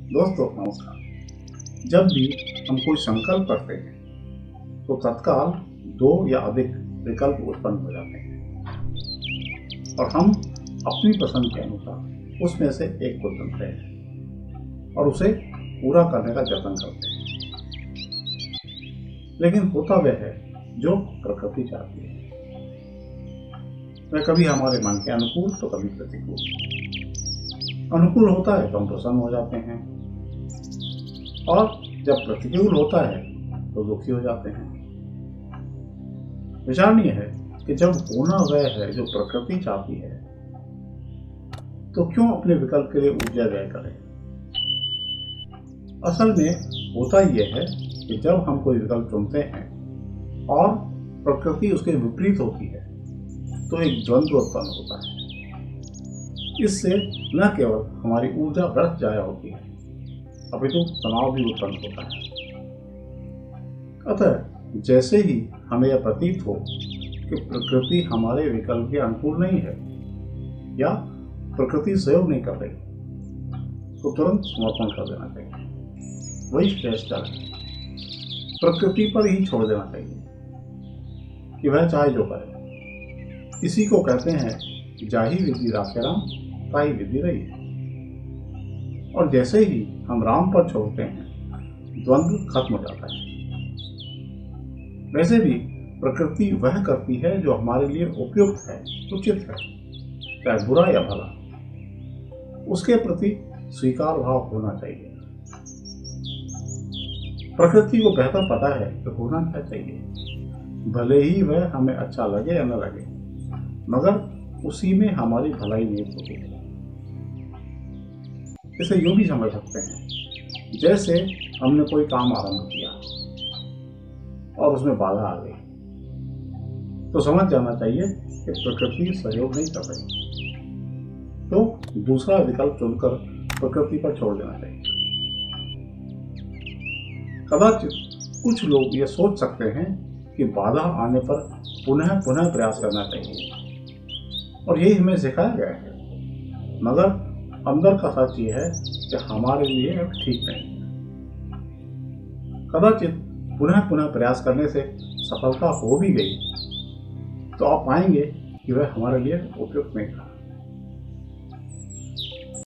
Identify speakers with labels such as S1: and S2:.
S1: दोस्तों नमस्कार। जब भी हम कोई संकल्प करते हैं तो तत्काल दो या अधिक विकल्प उत्पन्न हो जाते हैं और हम अपनी पसंद के अनुसार उसमें से एक को चुनते हैं और उसे पूरा करने का जतन करते हैं। लेकिन होता वह है जो प्रकृति चाहती है। वह कभी हमारे मन के अनुकूल तो कभी प्रतिकूल। अनुकूल होता है तो हम प्रसन्न हो जाते हैं और जब प्रतिकूल होता है तो दुखी हो जाते हैं। विचारणीय है कि जब होना वह है जो प्रकृति चाहती है तो क्यों अपने विकल्प के लिए ऊर्जा व्यय करें। असल में होता यह है कि जब हम कोई विकल्प चुनते हैं और प्रकृति उसके विपरीत होती है तो एक द्वंद्व उत्पन्न होता है। इससे न केवल हमारी ऊर्जा व्यर्थ जाया होती है अपितु तनाव भी उत्पन्न होता है। अतः जैसे ही हमें यह प्रतीत हो कि प्रकृति हमारे विकल्प के अनुकूल नहीं है या प्रकृति सहयोग नहीं कर रही तो तुरंत समर्पण कर देना चाहिए। वही श्रेष्ठ है। प्रकृति पर ही छोड़ देना चाहिए कि वह चाहे जो करे। इसी को कहते हैं जाहि विधि राखे राम ताहि विधि रही। और जैसे ही हम राम पर छोड़ते हैं द्वंद्व खत्म हो जाता है। वैसे भी प्रकृति वह करती है जो हमारे लिए उपयुक्त है, उचित है, चाहे बुरा या भला। उसके प्रति स्वीकार भाव होना चाहिए। प्रकृति को बेहतर पता है कि होना क्या चाहिए, भले ही वह हमें अच्छा लगे या न लगे, मगर उसी में हमारी भलाई निहित होती है। इसे यूं भी समझ सकते हैं जैसे हमने कोई काम आरंभ किया और उसमें बाधा आ गई तो समझ जाना चाहिए कि प्रकृति सहयोग नहीं कर रही, तो दूसरा विकल्प चुनकर प्रकृति पर छोड़ देना चाहिए। कदाचित कुछ लोग ये सोच सकते हैं कि बाधा आने पर पुनः पुनः प्रयास करना चाहिए और यही हमें सिखाया गया है, मगर अंदर का सच ये है कि हमारे लिए ठीक नहीं। कदाचित पुनः पुनः प्रयास करने से सफलता हो भी गई तो आप पाएंगे कि वह हमारे लिए उपयुक्त नहीं था।